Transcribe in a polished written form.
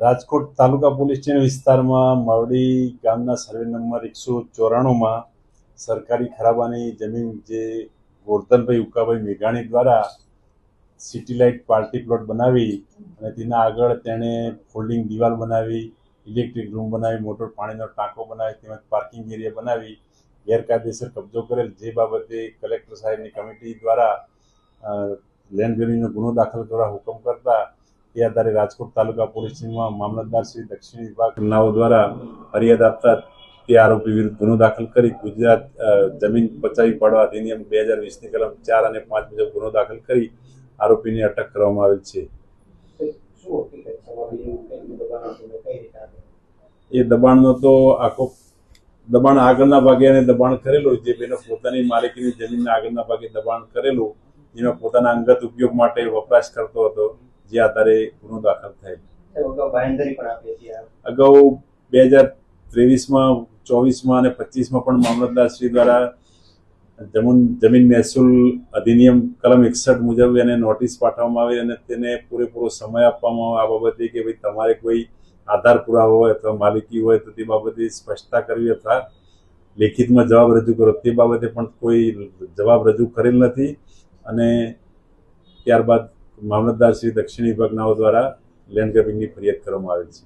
રાજકોટ તાલુકા police station વિસ્તારમાં માવડી ગામના survey number 194માં સરકારી ખરાબાની જમીન જે ગોરધનભાઈ ઉકાભાઈ મેઘાણી દ્વારા સિટી લાઇટ પાર્ટી પ્લોટ બનાવી અને તેના આગળ તેણે ફોલ્ડિંગ દિવાલ બનાવી, ઇલેક્ટ્રિક રૂમ બનાવી, મોટર પાણીનો ટાંકો બનાવી, તેમજ પાર્કિંગ એરિયા બનાવી ગેરકાયદેસર કબજો કરેલ, જે બાબતે કલેક્ટર સાહેબની કમિટી દ્વારા લેન્ડ ગ્રેબિંગનો ગુનો દાખલ કરવા હુકમ કરતા તે આધારે રાજકોટ તાલુકા પોલીસ સ્ટેશનમાં મામલતદાર શ્રી દક્ષિણ વિભાગનાઓ દ્વારા ફરિયાદ આપતા તે આરોપી વિરુદ્ધ ગુનો દાખલ કરી ગુજરાત જમીન પચાવી પાડવા અધિનિયમ 2020ની કલમ 4 અને 5 મુજબ ગુનો દાખલ કરી આરોપીને અટક કરવામાં આવેલ છે। એ દબાણનો તો આખો દબાણ આગળના ભાગે એને દબાણ કરેલું, જે બેનો પોતાની માલિકીની જમીનના આગળના ભાગે દબાણ કરેલું, જેમાં પોતાના અંગત ઉપયોગ માટે વપરાશ કરતો હતો, જે આધારે ગુનો દાખલ થયેલ। અગાઉ 2023માં, 24માં અને 25માં પણ મામલતદાર શ્રી દ્વારા જમીન મહેસૂલ અધિનિયમ કલમ 61 મુજબ એને નોટિસ પાઠવવામાં આવી અને તેને પૂરેપૂરો સમય આપવામાં આવે આ બાબતે કે ભાઈ તમારે કોઈ આધાર પુરાવો હોય અથવા માલિકી હોય તો તે બાબતે સ્પષ્ટતા કરવી અથવા લેખિતમાં જવાબ રજૂ કરો, તે બાબતે પણ કોઈ જવાબ રજૂ કરેલ નથી અને ત્યારબાદ મામલતદાર શ્રી દક્ષિણ વિભાગનાઓ દ્વારા લેન્ડ ગ્રેબિંગની ફરિયાદ કરવામાં આવેલ છે।